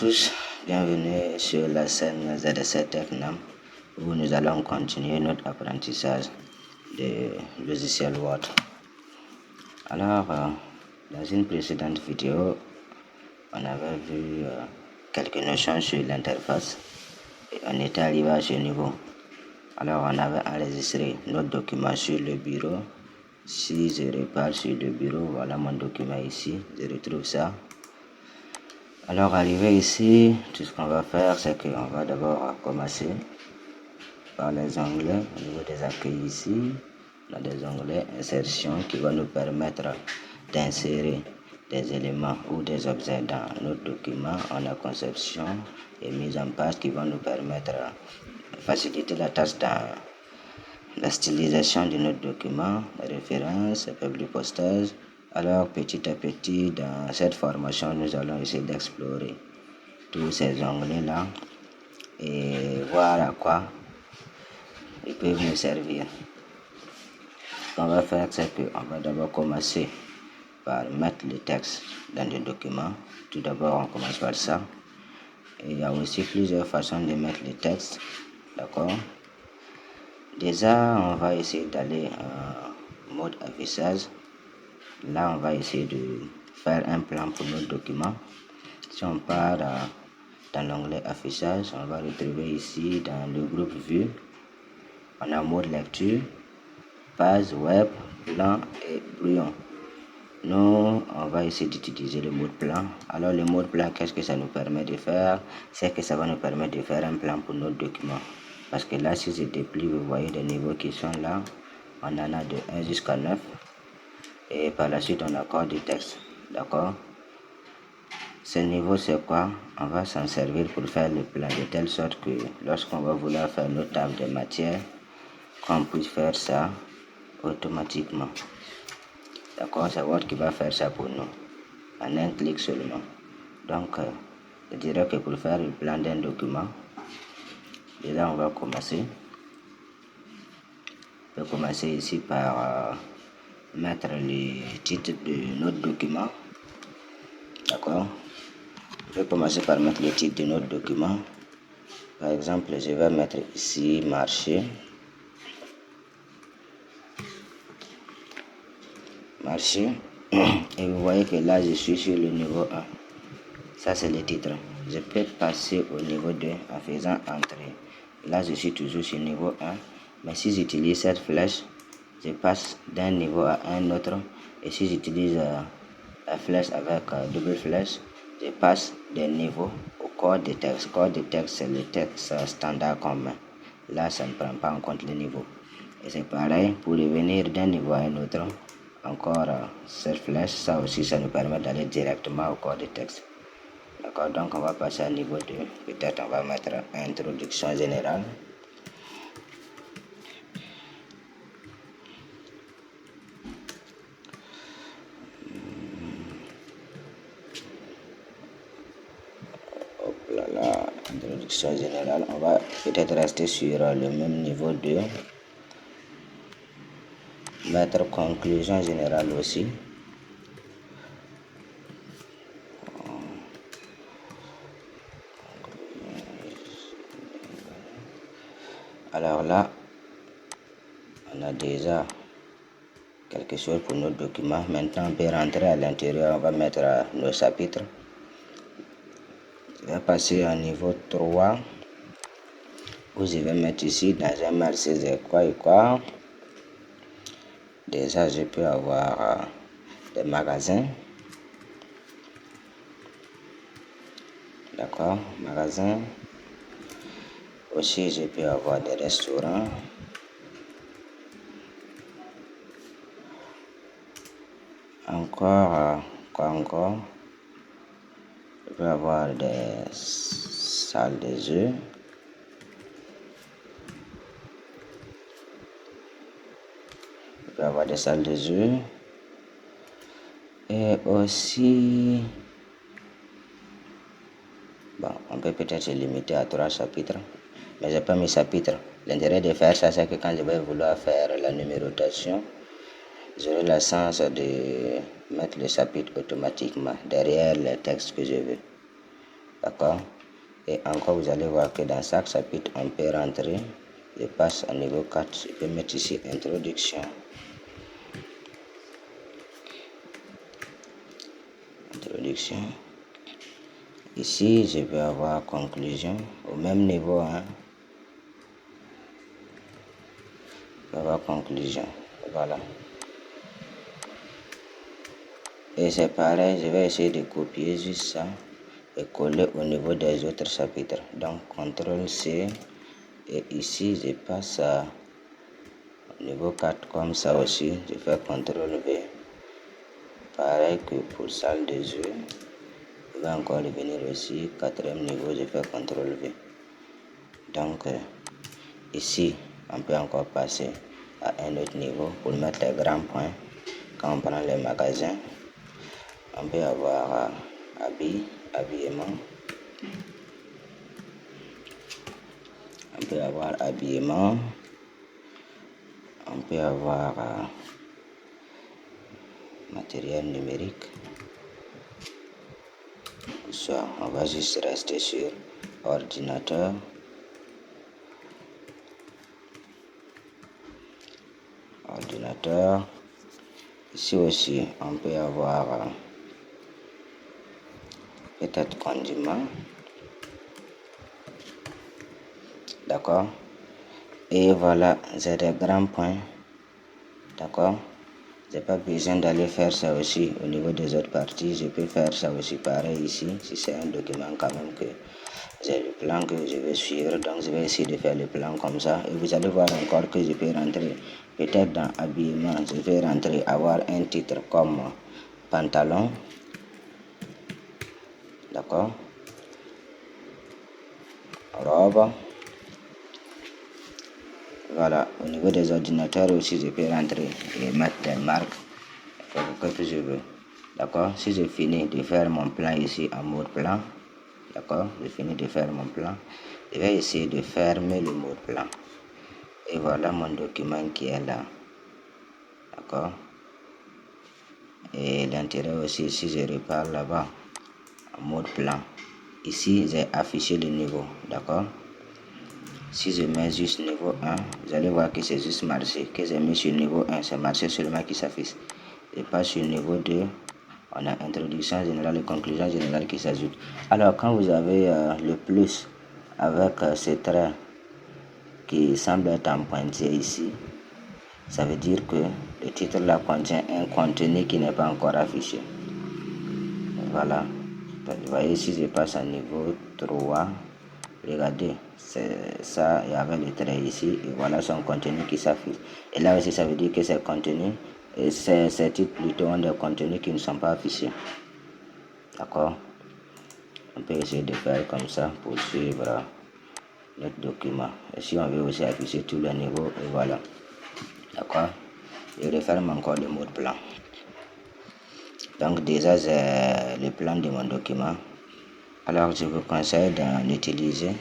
tous, bienvenue sur la scène ZSC TechNam où nous allons continuer notre apprentissage de logiciel Word. Alors, dans une précédente vidéo, on avait vu quelques notions sur l'interface et on était arrivé à ce niveau. Alors, on avait enregistré notre document sur le bureau. Si je repars sur le bureau, voilà mon document ici, je retrouve ça. Alors, arrivé ici, tout ce qu'on va faire, c'est qu'on va d'abord commencer par les onglets. Au niveau des accueils ici, on a des onglets insertion qui vont nous permettre d'insérer des éléments ou des objets dans notre document. On a conception et mise en page qui vont nous permettre de faciliter la tâche dans la stylisation de notre document, référence, public postage. Alors petit à petit dans cette formation, nous allons essayer d'explorer tous ces onglets-là et voir à quoi ils peuvent nous servir. Ce qu'on va faire, c'est qu'on va d'abord commencer par mettre le texte dans le document. Tout d'abord, on commence par ça. Et il y a aussi plusieurs façons de mettre le texte. D'accord? Déjà, on va essayer d'aller en mode affichage. Là, on va essayer de faire un plan pour notre document. Si on part dans l'onglet affichage, on va retrouver ici dans le groupe vue. On a mode lecture, page web, plan et brouillon. Nous, on va essayer d'utiliser le mode plan. Alors, le mode plan, qu'est-ce que ça nous permet de faire? C'est que ça va nous permettre de faire un plan pour notre document. Parce que là, si je déplie, vous voyez les niveaux qui sont là. On en a de 1 jusqu'à 9. Et par la suite, on a encore du texte. D'accord? Ce niveau, c'est quoi? On va s'en servir pour faire le plan de telle sorte que lorsqu'on va vouloir faire notre table de matière, qu'on puisse faire ça automatiquement. D'accord? C'est Word qui va faire ça pour nous. En un clic seulement. Donc, je dirais que pour faire le plan d'un document, déjà on va commencer. On peut commencer ici par mettre le titre de notre document. D'accord? Je vais commencer par mettre le titre de notre document. Par exemple, je vais mettre ici marché. Marché. Et vous voyez que là, je suis sur le niveau 1. Ça, c'est le titre. Je peux passer au niveau 2 en faisant entrer. Là, je suis toujours sur niveau 1. Mais si j'utilise cette flèche, je passe d'un niveau à un autre. Et si j'utilise la flèche avec double flèche, je passe des niveaux au corps de texte. Corps de texte, c'est le texte standard commun. Là, ça ne prend pas en compte le niveau. Et c'est pareil, pour revenir d'un niveau à un autre, encore cette flèche, ça aussi, ça nous permet d'aller directement au corps de texte. D'accord, donc on va passer à niveau 2. Peut-être on va mettre introduction générale. Hop là, introduction générale. On va peut-être rester sur le même niveau 2. Mettre conclusion générale aussi. Alors là, on a déjà quelque chose pour notre document. Maintenant, on peut rentrer à l'intérieur. On va mettre nos chapitres. Je vais passer au niveau 3. Où je vais mettre ici dans un marché de quoi et quoi. Déjà, je peux avoir des magasins. D'accord, magasins. Aussi, je peux avoir des restaurants. Encore, quoi encore? Je peux avoir des salles de jeux. Je peux avoir des salles de jeux. Et aussi, bon, on peut peut-être se limiter à 3 chapitres. Mais je n'ai pas mis chapitres. L'intérêt de faire ça, c'est que quand je vais vouloir faire la numérotation, j'aurai la chance de mettre le chapitre automatiquement derrière les textes que je veux. d'accord. Et encore, vous allez voir que dans chaque chapitre, on peut rentrer. Je passe à niveau 4, je peux mettre ici introduction. Ici, je vais avoir conclusion au même niveau, hein. Je vais avoir conclusion, voilà. Et c'est pareil, je vais essayer de copier juste ça et coller au niveau des autres chapitres. Donc, CTRL C, et ici, je passe à niveau 4 comme ça aussi. Je fais CTRL V. Pareil que pour salle des yeux. Je vais encore revenir aussi, 4e niveau, je fais CTRL V. Donc, ici, on peut encore passer à un autre niveau pour mettre les grands points. Quand on prend les magasins, on peut avoir habillement. On peut avoir habillement. On peut avoir matériel numérique. Soit on va juste rester sur ordinateur. Ici aussi, on peut avoir peut-être condiment. D'accord. Et voilà, j'ai des grands points. D'accord. J'ai pas besoin d'aller faire ça aussi au niveau des autres parties. Je peux faire ça aussi pareil ici. Si c'est un document quand même que j'ai le plan que je vais suivre. Donc je vais essayer de faire le plan comme ça. Et vous allez voir encore que je peux rentrer peut-être dans habillement. Je vais rentrer avoir un titre comme pantalon. D'accord. Robe. Voilà, au niveau des ordinateurs aussi, je peux rentrer et mettre des marques que je veux. D'accord. Si je finis de faire mon plan ici en mode plan, d'accord, je finis de faire mon plan, je vais essayer de fermer le mode plan. Et voilà mon document qui est là. D'accord. Et l'intérêt aussi, si je repars là-bas en mode plan, ici j'ai affiché le niveau. D'accord. Si je mets juste niveau 1, vous allez voir que c'est juste marché. Que j'ai mis sur niveau 1, c'est marché seulement qui s'affiche. Et pas sur niveau 2, on a introduction générale et conclusion générale qui s'ajoute. Alors, quand vous avez le plus avec ces traits qui semblent être en pointillé ici, ça veut dire que le titre là contient un contenu qui n'est pas encore affiché. Voilà. Donc, vous voyez, si je passe à niveau 3, regardez, c'est ça, il y avait le trait ici, et voilà son contenu qui s'affiche. Et là aussi, ça veut dire que c'est contenu, et ces titres plutôt ont des contenus qui ne sont pas affichés. D'accord. On peut essayer de faire comme ça pour suivre notre document. Et si on veut aussi afficher tous les niveaux, et voilà. D'accord. Je referme encore le mode plan. Donc déjà, j'ai le plan de mon document. Alors, je vous conseille d'en utiliser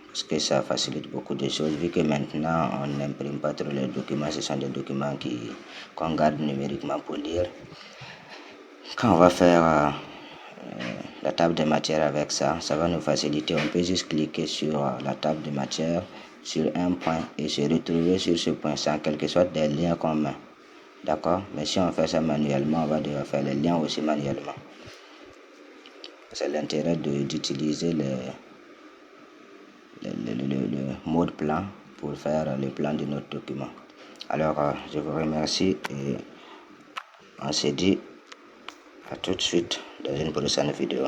parce que ça facilite beaucoup de choses. Vu que maintenant, on n'imprime pas trop les documents, ce sont des documents qu'on garde numériquement pour lire. Quand on va faire la table de matière avec ça, ça va nous faciliter. On peut juste cliquer sur la table de matière, sur un point et se retrouver sur ce point sans quel que soit des liens communs. D'accord. Mais si on fait ça manuellement, on va devoir faire les liens aussi manuellement. C'est l'intérêt d'utiliser le mode plan pour faire le plan de notre document. Alors, je vous remercie et on se dit à tout de suite dans une prochaine vidéo.